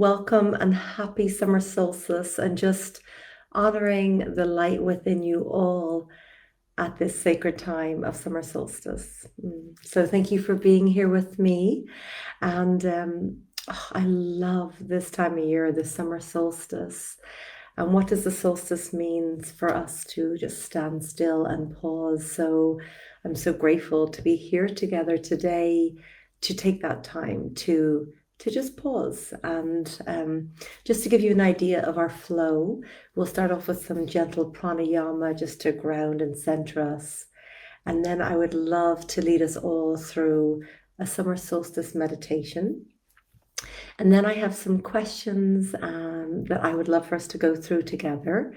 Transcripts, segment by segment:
welcome and happy summer solstice, and just honoring the light within you all at this sacred time of summer solstice. So thank you for being here with me. And I love this time of year, the summer solstice. And what does the solstice mean for us to just stand still and pause? So I'm so grateful to be here together today to take that time to just pause. And just to give you an idea of our flow, we'll start off with some gentle pranayama just to ground and center us. And then I would love to lead us all through a summer solstice meditation. And then I have some questions that I would love for us to go through together,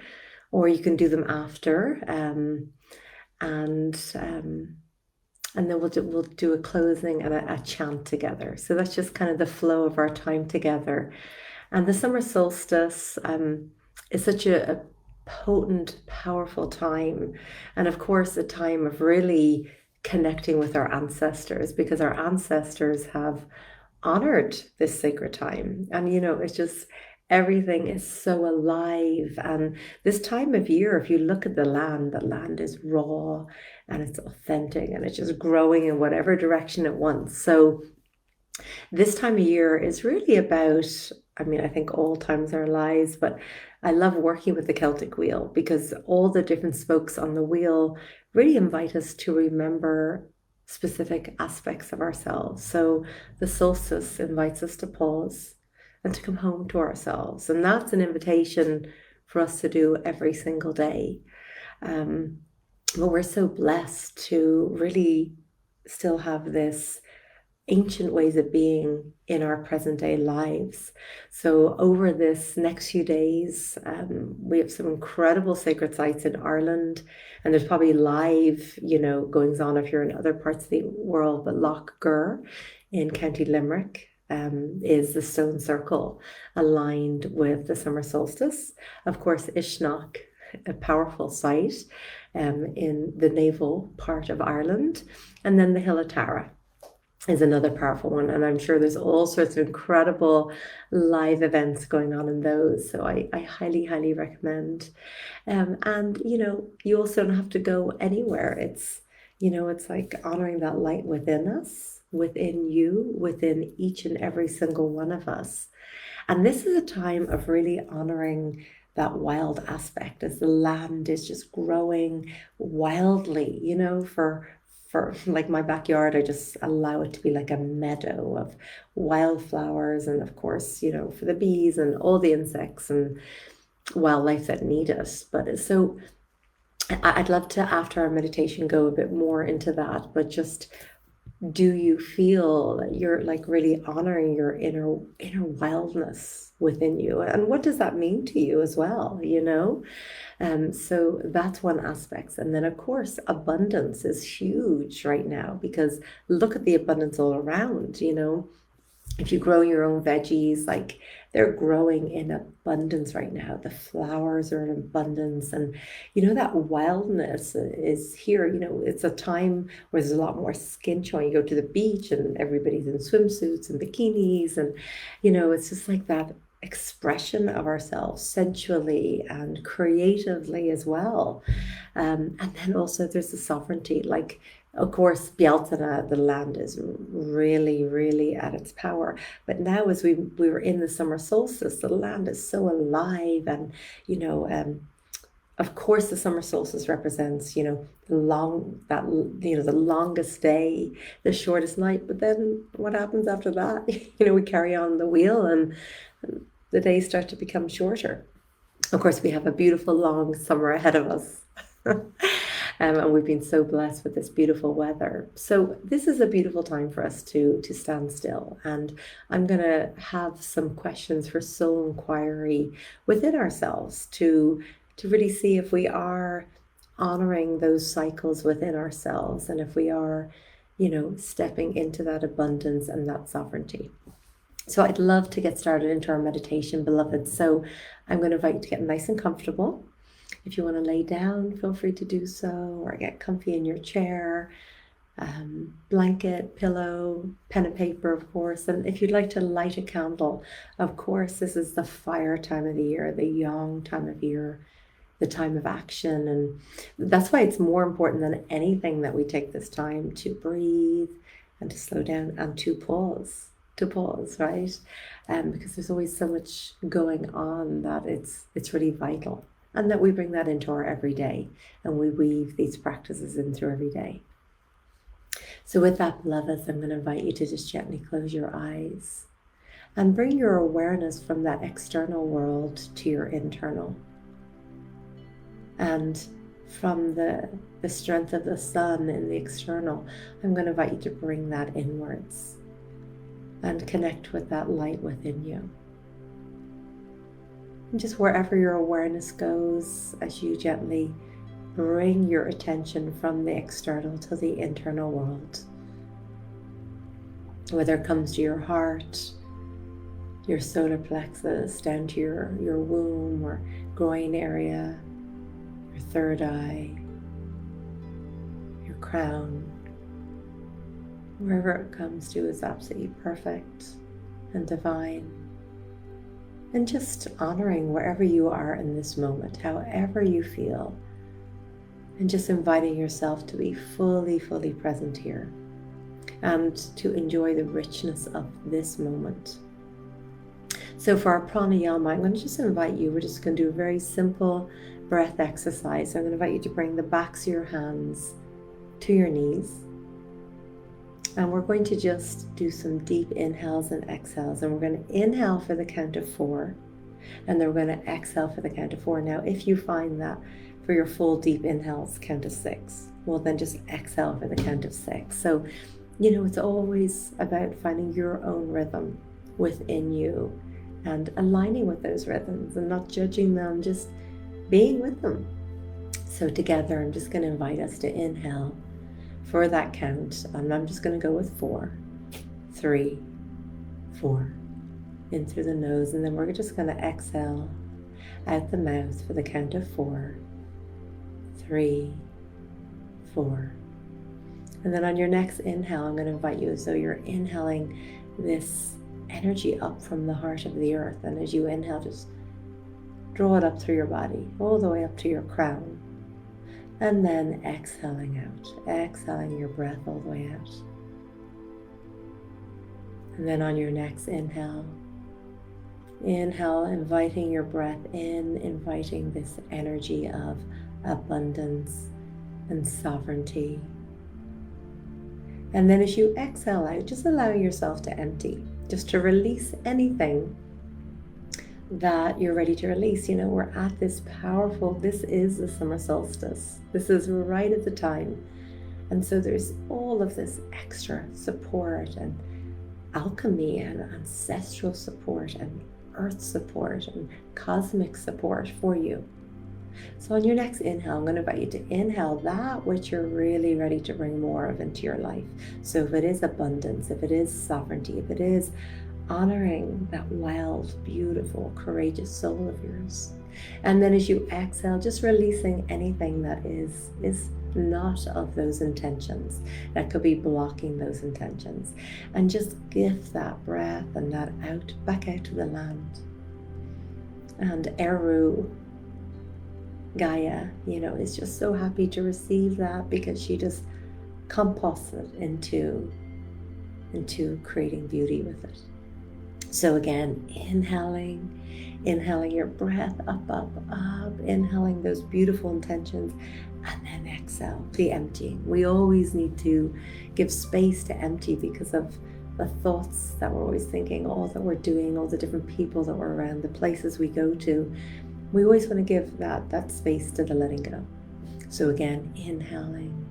or you can do them after. And then we'll do a closing and a chant together. So that's just kind of the flow of our time together. And the summer solstice is such a potent, powerful time. And of course, a time of really connecting with our ancestors, because our ancestors have honored this sacred time. And, it's just everything is so alive. And this time of year, if you look at the land is raw and it's authentic and it's just growing in whatever direction it wants. So this time of year is really about, I think all times are lives, but I love working with the Celtic Wheel because all the different spokes on the wheel really invite us to remember specific aspects of ourselves. So the solstice invites us to pause and to come home to ourselves. And that's an invitation for us to do every single day. But we're so blessed to really still have this ancient ways of being in our present day lives. So over this next few days, we have some incredible sacred sites in Ireland, and there's probably live, goings on if you're in other parts of the world, but Loch Gur in County Limerick is the stone circle aligned with the summer solstice. Of course, Ishnok, a powerful site in the naval part of Ireland, and then the Hill of Tara is another powerful one, and I'm sure there's all sorts of incredible live events going on in those, so I highly recommend. And you also don't have to go anywhere. It's like honoring that light within us, within you, within each and every single one of us. And this is a time of really honoring that wild aspect as the land is just growing wildly, for like my backyard, I just allow it to be like a meadow of wildflowers. And of course, for the bees and all the insects and wildlife that need us. But so I'd love to, after our meditation, go a bit more into that, but just, do you feel that you're like really honoring your inner wildness within you? And what does that mean to you as well, So that's one aspect. And then of course, abundance is huge right now, because look at the abundance all around, If you grow your own veggies, like they're growing in abundance right now. The flowers are in abundance, and that wildness is here. It's a time where there's a lot more skin showing. You go to the beach and everybody's in swimsuits and bikinis, and it's just like that expression of ourselves sensually and creatively as well. And then also there's the sovereignty, like, of course, Bealtaine, the land is really at its power. But now, as we were in the summer solstice, the land is so alive. And, of course, the summer solstice represents, the longest day, the shortest night. But then what happens after that? We carry on the wheel and the days start to become shorter. Of course, we have a beautiful long summer ahead of us. And we've been so blessed with this beautiful weather. So this is a beautiful time for us to stand still. And I'm going to have some questions for soul inquiry within ourselves to really see if we are honoring those cycles within ourselves, and if we are, stepping into that abundance and that sovereignty. So I'd love to get started into our meditation, beloved. So I'm going to invite you to get nice and comfortable. If you want to lay down, feel free to do so, or get comfy in your chair. blanket, pillow, pen and paper, of course. And if you'd like to light a candle, of course, this is the fire time of the year, the yang time of year, the time of action. And that's why it's more important than anything that we take this time to breathe and to slow down and to pause, right? Because there's always so much going on that it's really vital. And that we bring that into our everyday and we weave these practices in through every day. So with that, beloveds, I'm going to invite you to just gently close your eyes and bring your awareness from that external world to your internal. And from the strength of the sun in the external, I'm going to invite you to bring that inwards and connect with that light within you. And just wherever your awareness goes, as you gently bring your attention from the external to the internal world. Whether it comes to your heart, your solar plexus, down to your womb or groin area, your third eye, your crown, wherever it comes to is absolutely perfect and divine. And just honoring wherever you are in this moment, however you feel. And just inviting yourself to be fully, fully present here and to enjoy the richness of this moment. So for our pranayama, I'm going to just invite you, we're just going to do a very simple breath exercise. So I'm going to invite you to bring the backs of your hands to your knees. And we're going to just do some deep inhales and exhales. And we're going to inhale for the count of 4. And then we're going to exhale for the count of 4. Now, if you find that for your full deep inhales, count of 6. Well, then just exhale for the count of 6. So, it's always about finding your own rhythm within you and aligning with those rhythms and not judging them, just being with them. So together, I'm just going to invite us to inhale for that count. And I'm just going to go with 4, 3, 4, in through the nose. And then we're just going to exhale out the mouth for the count of 4, 3, 4. And then on your next inhale, I'm going to invite you as though you're inhaling this energy up from the heart of the earth. And as you inhale, just draw it up through your body, all the way up to your crown. And then exhaling out, exhaling your breath all the way out. And then on your next inhale, inviting your breath in, inviting this energy of abundance and sovereignty. And then as you exhale out, just allowing yourself to empty, just to release anything that you're ready to release. We're at this is the summer solstice. This is right at the time. And so there's all of this extra support and alchemy and ancestral support and earth support and cosmic support for you. So on your next inhale, I'm going to invite you to inhale that which you're really ready to bring more of into your life. So if it is abundance, if it is sovereignty, if it is honoring that wild, beautiful, courageous soul of yours. And then as you exhale, just releasing anything that is not of those intentions, that could be blocking those intentions. And just gift that breath and that back out to the land. And Eru, Gaia, is just so happy to receive that because she just composts it into creating beauty with it. So again, inhaling your breath up, inhaling those beautiful intentions, and then exhale, the emptying. We always need to give space to empty because of the thoughts that we're always thinking, all that we're doing, all the different people that we're around, the places we go to. We always want to give that space to the letting go. So again, inhaling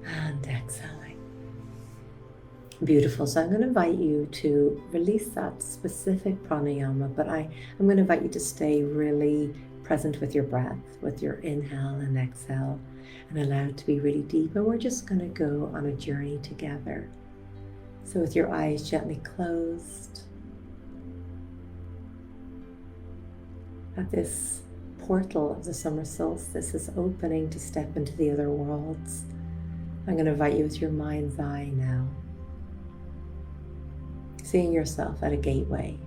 and exhaling. Beautiful. So I'm going to invite you to release that specific pranayama, but I'm going to invite you to stay really present with your breath, with your inhale and exhale, and allow it to be really deep. And we're just going to go on a journey together. So with your eyes gently closed, at this portal of the summer solstice is opening to step into the other worlds. I'm going to invite you with your mind's eye now, seeing yourself at a gateway.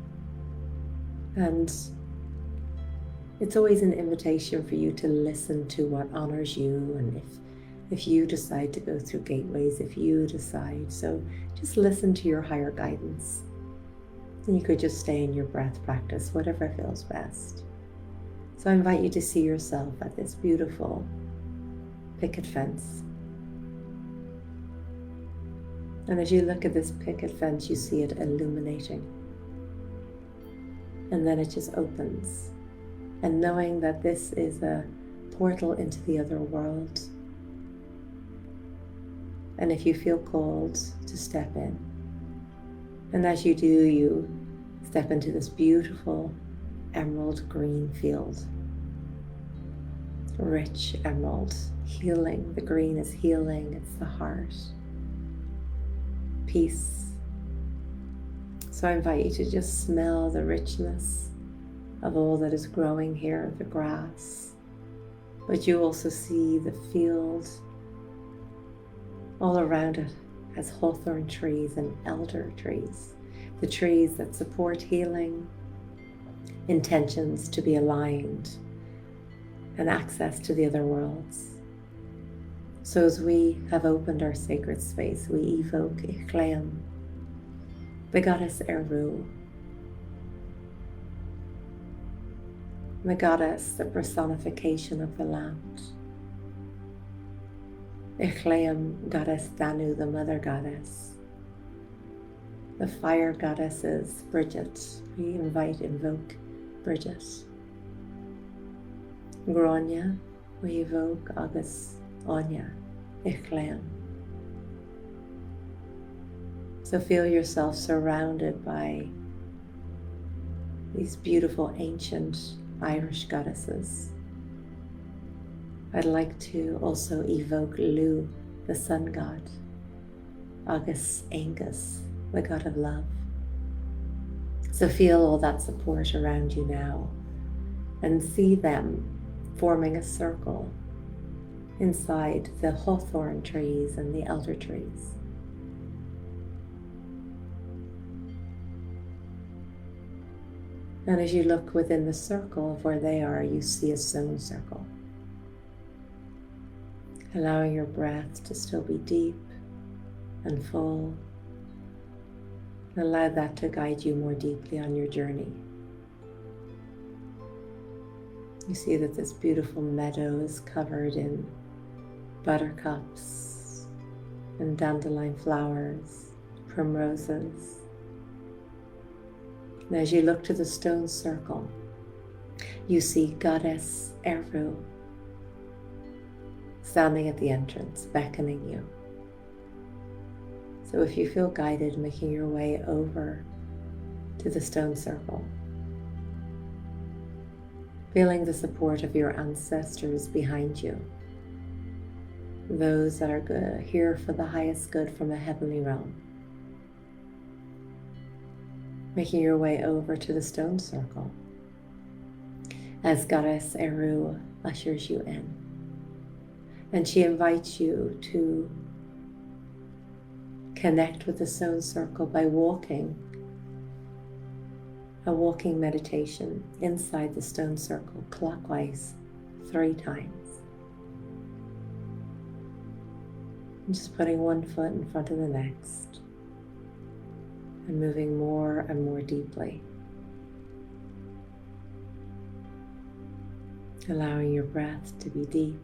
And it's always an invitation for you to listen to what honors you, and if you decide to go through gateways, if you decide. So just listen to your higher guidance. And you could just stay in your breath practice, whatever feels best. So I invite you to see yourself at this beautiful picket fence. And as you look at this picket fence, you see it illuminating. And then it just opens. And knowing that this is a portal into the other world. And if you feel called to step in, and as you do, you step into this beautiful emerald green field. Rich emerald, healing. The green is healing, it's the heart. Peace. So I invite you to just smell the richness of all that is growing here, the grass. But you also see the field all around it as hawthorn trees and elder trees, the trees that support healing, intentions to be aligned, and access to the other worlds. So as we have opened our sacred space, we evoke Ichlaim, the goddess Eru, the goddess, the personification of the land. Ichlaim, goddess Danu, the mother goddess. The fire goddess is Bridget. We invoke Bridget. Gronya, we evoke August Anya, Ichlaim. So feel yourself surrounded by these beautiful ancient Irish goddesses. I'd like to also evoke Lu, the sun god, August Angus, the god of love. So feel all that support around you now and see them forming a circle inside the hawthorn trees and the elder trees. And as you look within the circle of where they are, you see a stone circle. Allowing your breath to still be deep and full. Allow that to guide you more deeply on your journey. You see that this beautiful meadow is covered in buttercups and dandelion flowers, primroses. And as you look to the stone circle, you see Goddess Eru standing at the entrance, beckoning you. So if you feel guided, making your way over to the stone circle, feeling the support of your ancestors behind you, those that are good, here for the highest good from the heavenly realm. Making your way over to the stone circle as Goddess Eru ushers you in. And she invites you to connect with the stone circle by walking a walking meditation inside the stone circle clockwise 3 times. And just putting one foot in front of the next and moving more and more deeply. Allowing your breath to be deep.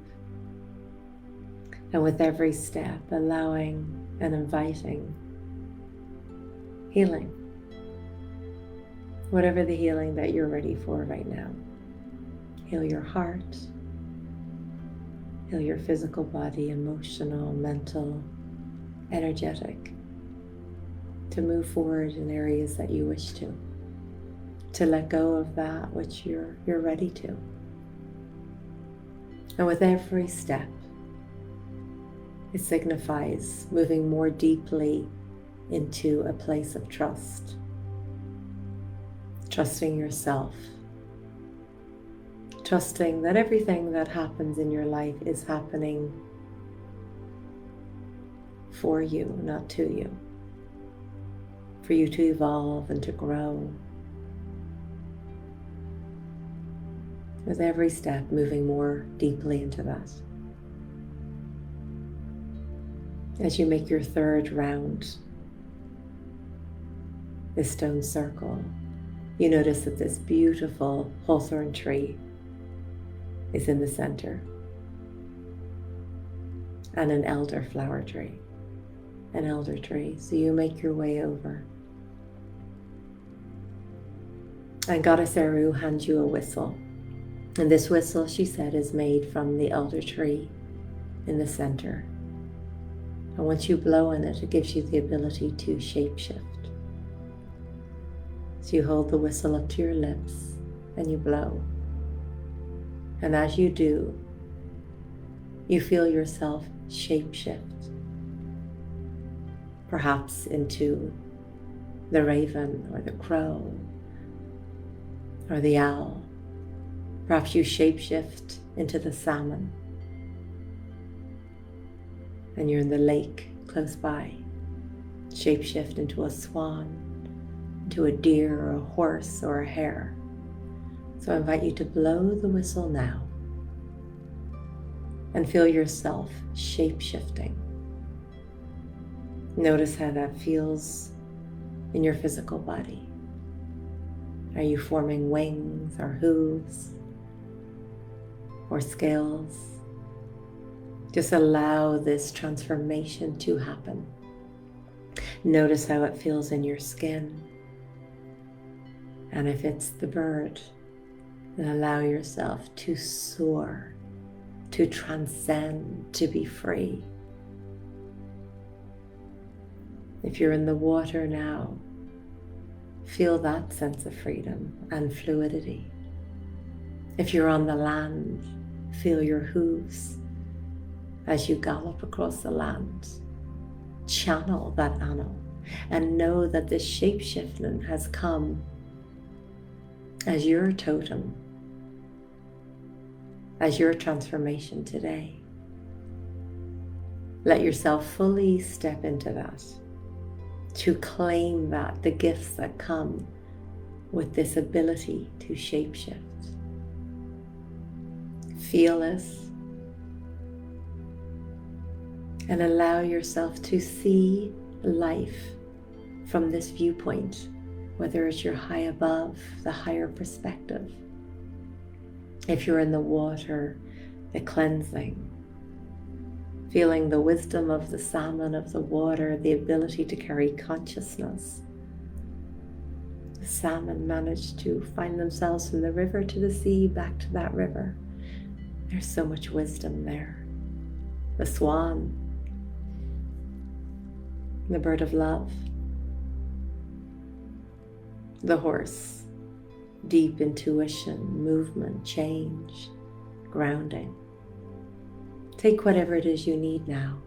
And with every step, allowing and inviting healing. Whatever the healing that you're ready for right now. Heal your heart. Heal your physical body, emotional, mental, energetic. To move forward in areas that you wish to. To let go of that which you're ready to. And with every step, it signifies moving more deeply into a place of trust. Trusting yourself. Trusting that everything that happens in your life is happening for you, not to you. For you to evolve and to grow. With every step, moving more deeply into that. As you make your third round, this stone circle, you notice that this beautiful hawthorn tree is in the center, and an elder tree. So you make your way over. And Goddess Eru hands you a whistle. And this whistle, she said, is made from the elder tree in the center. And once you blow in it, it gives you the ability to shapeshift. So you hold the whistle up to your lips and you blow. And as you do, you feel yourself shapeshift. Perhaps into the raven or the crow or the owl. Perhaps you shapeshift into the salmon and you're in the lake close by. Shapeshift into a swan, into a deer or a horse or a hare. So I invite you to blow the whistle now and feel yourself shapeshifting. Notice how that feels in your physical body. Are you forming wings or hooves or scales? Just allow this transformation to happen. Notice how it feels in your skin. And if it's the bird, then allow yourself to soar, to transcend, to be free. If you're in the water now, feel that sense of freedom and fluidity. If you're on the land, feel your hooves as you gallop across the land. Channel that animal and know that this shape-shifting has come as your totem, as your transformation today. Let yourself fully step into that, to claim that, the gifts that come with this ability to shapeshift. Feel this and allow yourself to see life from this viewpoint, whether it's your high above, the higher perspective. If you're in the water, the cleansing, feeling the wisdom of the salmon of the water, the ability to carry consciousness. The salmon managed to find themselves from the river to the sea, back to that river. There's so much wisdom there. The swan, the bird of love, the horse, deep intuition, movement, change, grounding. Take whatever it is you need now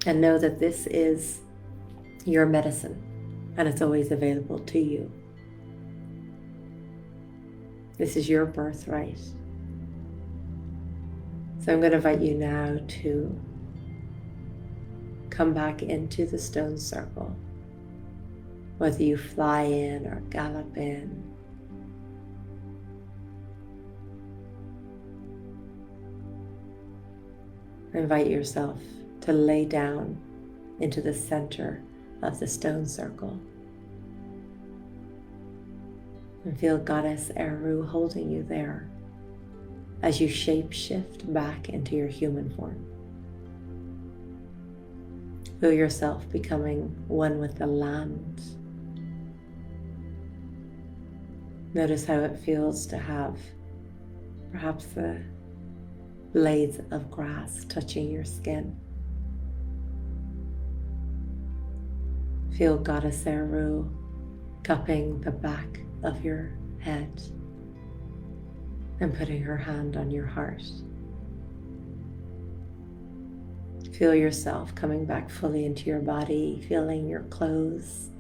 and know that this is your medicine and it's always available to you. This is your birthright. So I'm going to invite you now to come back into the stone circle, whether you fly in or gallop in. Invite yourself to lay down into the center of the stone circle and feel Goddess Eru holding you there as you shape shift back into your human form. Feel yourself becoming one with the land. Notice how it feels to have perhaps the blades of grass touching your skin. Feel Goddess Eru cupping the back of your head and putting her hand on your heart. Feel yourself coming back fully into your body, feeling your clothes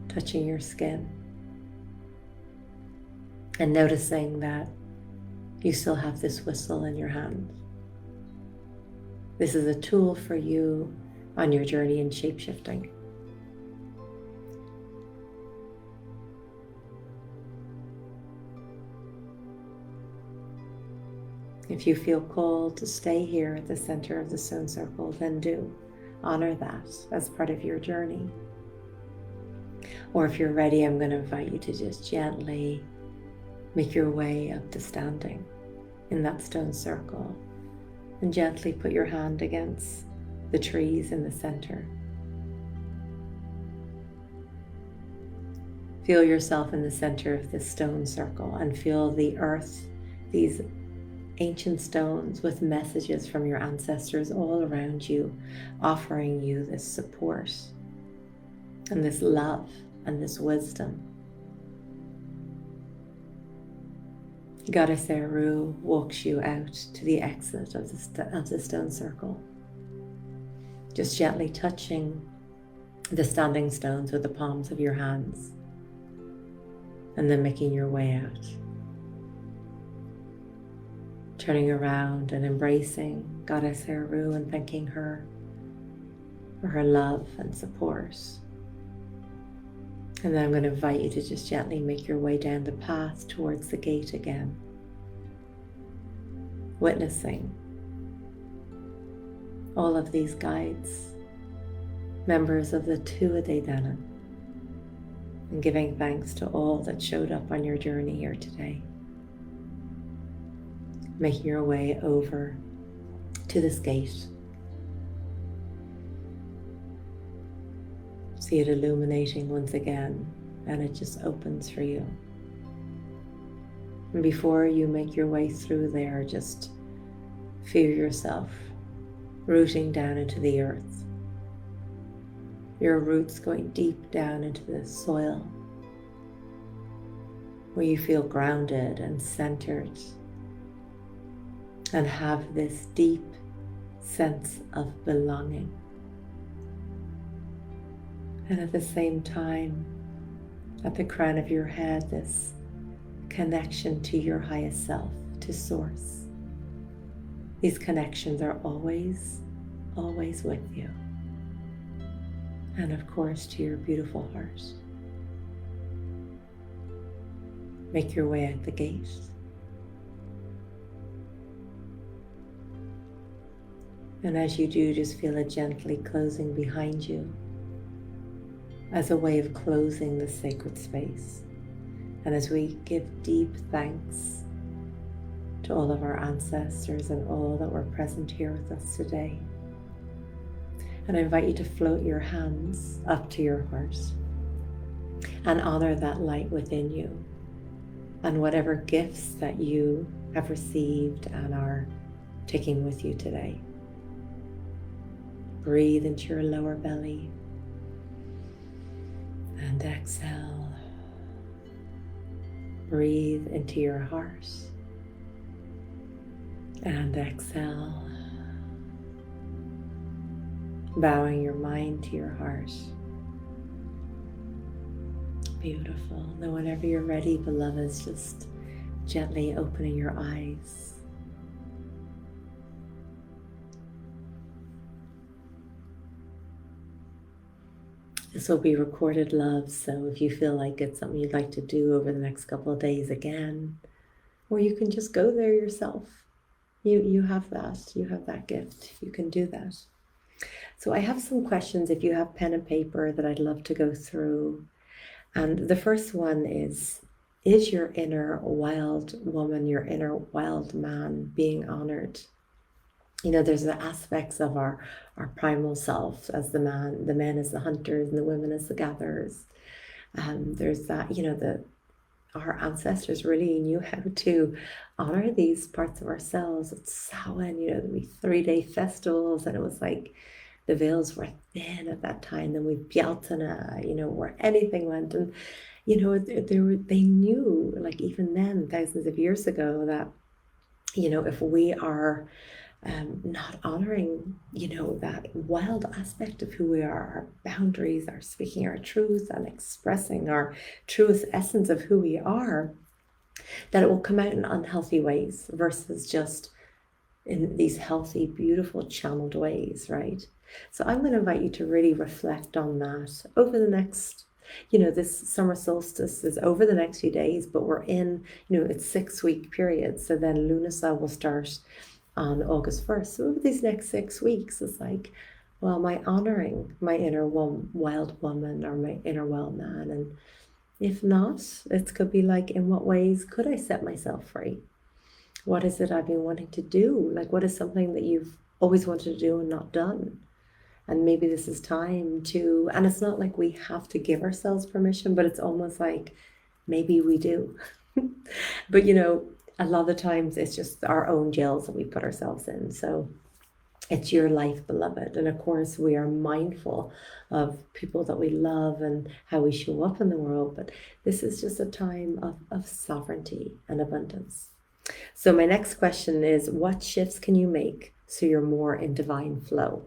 touching your skin, and noticing that you still have this whistle in your hand. This is a tool for you on your journey in shapeshifting. If you feel called to stay here at the center of the stone circle, then do. Honor that as part of your journey. Or if you're ready, I'm going to invite you to just gently make your way up to standing in that stone circle and gently put your hand against the trees in the center. Feel yourself in the center of this stone circle and feel the earth, these ancient stones with messages from your ancestors all around you, offering you this support and this love and this wisdom. Goddess Eru walks you out to the exit of the stone circle, just gently touching the standing stones with the palms of your hands, and then making your way out. Turning around and embracing Goddess Eru and thanking her for her love and support. And then I'm going to invite you to just gently make your way down the path towards the gate again, witnessing all of these guides, members of the Tuatha, and giving thanks to all that showed up on your journey here today. Making your way over to this gate. See it illuminating once again, and it just opens for you. And before you make your way through there, just feel yourself rooting down into the earth. Your roots going deep down into the soil, where you feel grounded and centered and have this deep sense of belonging. And at the same time, at the crown of your head, this connection to your highest self, to Source. These connections are always, always with you. And of course, to your beautiful heart. Make your way out the gate. And as you do, just feel it gently closing behind you as a way of closing the sacred space. And as we give deep thanks to all of our ancestors and all that were present here with us today. And I invite you to float your hands up to your heart and honor that light within you and whatever gifts that you have received and are taking with you today. Breathe into your lower belly and exhale. Breathe into your heart and exhale. Bowing your mind to your heart. Beautiful. Then whenever you're ready, beloveds, just gently opening your eyes. This will be recorded love, so if you feel like it's something you'd like to do over the next couple of days again, or you can just go there yourself. You have that gift. You can do that. So I have some questions, if you have pen and paper, that I'd love to go through. And the first one is your inner wild woman, your inner wild man being honored? You know, there's the aspects of our primal self as the men as the hunters and the women as the gatherers. There's that, you know, our ancestors really knew how to honor these parts of ourselves. At Samhain, you know, there'd be 3-day festivals, and it was like the veils were thin at that time. Then we Bealtaine, you know, where anything went. And, you know, they knew, like even then, thousands of years ago, that, you know, if we are not honoring, you know, that wild aspect of who we are, our boundaries, our speaking our truth and expressing our truest essence of who we are, that it will come out in unhealthy ways versus just in these healthy, beautiful, channeled ways, right? So I'm going to invite you to really reflect on that over the next, this summer solstice is over the next few days, but we're in, it's 6 week period. So then Lunasa will start on August 1st. So over these next 6 weeks, it's like, well, am I honoring my inner wild woman or my inner wild man? And if not, it could be like, in what ways could I set myself free? What is it I've been wanting to do? Like, what is something that you've always wanted to do and not done? And maybe this is time to, and it's not like we have to give ourselves permission, but it's almost like maybe we do. But a lot of the times it's just our own jails that we put ourselves in. So it's your life, beloved. And of course, we are mindful of people that we love and how we show up in the world. But this is just a time of sovereignty and abundance. So my next question is, what shifts can you make so you're more in divine flow?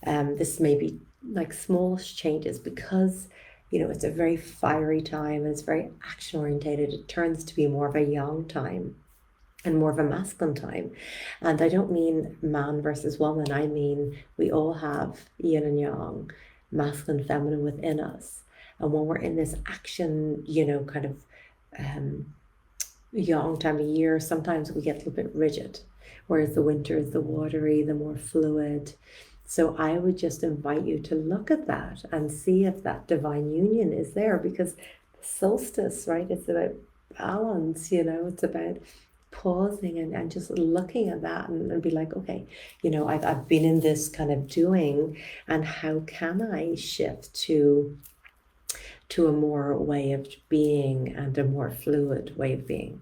This may be like small changes because, it's a very fiery time and it's very action orientated. It turns to be more of a yang time and more of a masculine time. And I don't mean man versus woman. I mean, we all have yin and yang, masculine, feminine within us. And when we're in this action, kind of yang time of year, sometimes we get a little bit rigid, whereas the winter is the watery, the more fluid. So I would just invite you to look at that and see if that divine union is there, because the solstice, right, it's about balance, it's about pausing and just looking at that and be like, okay, I've been in this kind of doing, and how can I shift to a more way of being and a more fluid way of being.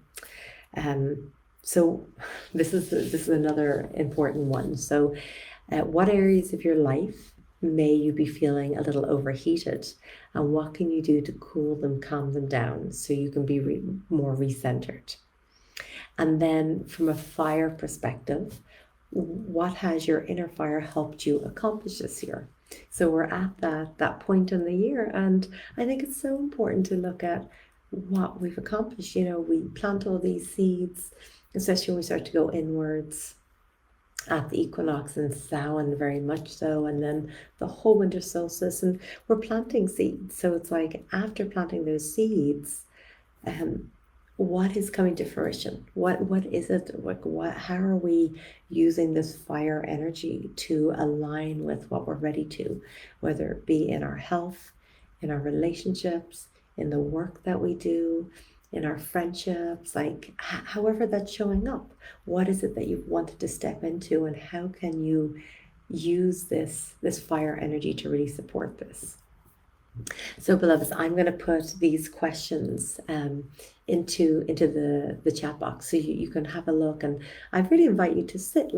So this is another important one. So what areas of your life may you be feeling a little overheated, and what can you do to cool them, calm them down so you can be more recentered? And then from a fire perspective, what has your inner fire helped you accomplish this year? So we're at that point in the year, and I think it's so important to look at what we've accomplished. We plant all these seeds, especially when we start to go inwards at the equinox and Samhain, very much so, and then the whole winter solstice, and we're planting seeds. So it's like, after planting those seeds, what is coming to fruition? What is it? How are we using this fire energy to align with what we're ready to, whether it be in our health, in our relationships, in the work that we do, in our friendships, like however that's showing up? What is it that you've wanted to step into, and how can you use this fire energy to really support this? So beloveds, I'm going to put these questions into the chat box so you can have a look. And I really invite you to sit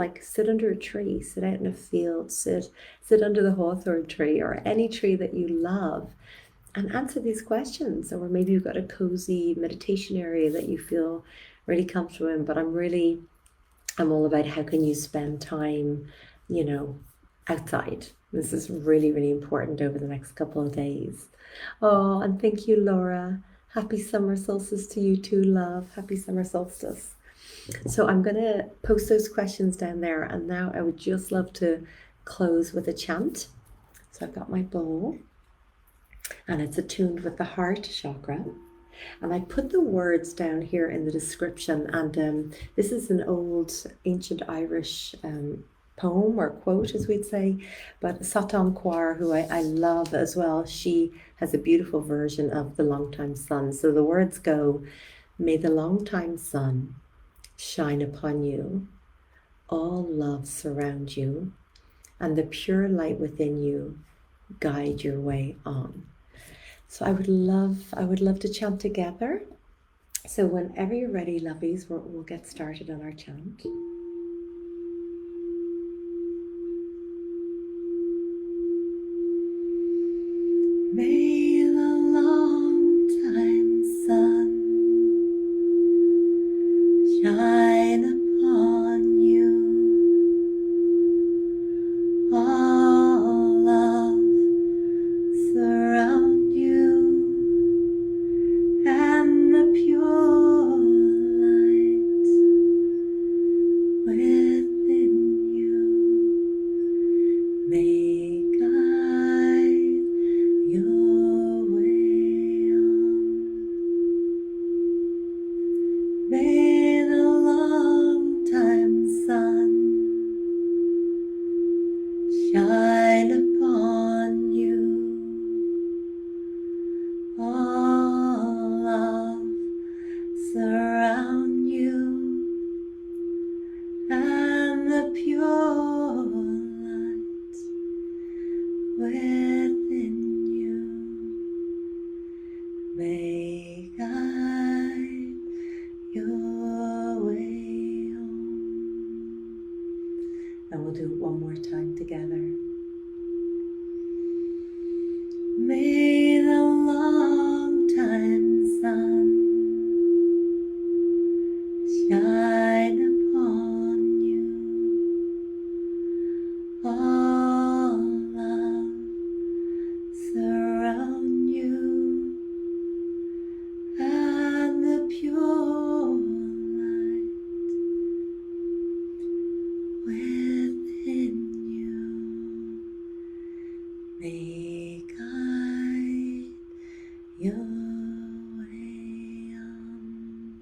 under a tree, sit out in a field, sit under the hawthorn tree or any tree that you love, and answer these questions. Or maybe you've got a cozy meditation area that you feel really comfortable in. But I'm all about how can you spend time, outside. This is really, really important over the next couple of days. Oh, and thank you, Laura. Happy summer solstice to you too, love. Happy summer solstice. So I'm going to post those questions down there. And now I would just love to close with a chant. So I've got my bowl, and it's attuned with the heart chakra. And I put the words down here in the description. And this is an old ancient Irish poem or quote, as we'd say, but Satam Kaur, who I love as well, she has a beautiful version of the longtime sun. So the words go, may the longtime sun shine upon you, all love surround you, and the pure light within you guide your way on. So I would love to chant together. So whenever you're ready, lovies, we'll get started on our chant. May the long-time sun shine upon you, all love surround you, and the pure light surround you, and the pure light within you may guide your way home. And we'll do it one more time together. May the long time sun shine upon you, all love surround you, and the pure light within you may guide your way on.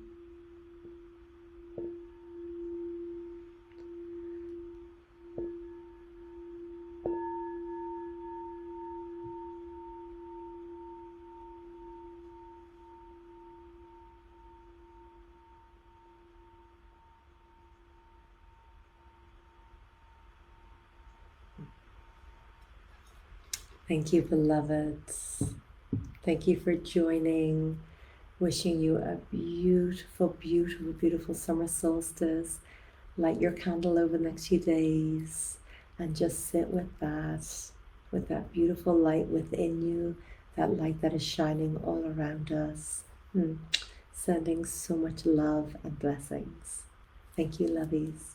Thank you, beloveds. Thank you for joining. Wishing you a beautiful, beautiful, beautiful summer solstice. Light your candle over the next few days and just sit with that beautiful light within you, that light that is shining all around us. Sending so much love and blessings. Thank you, lovies.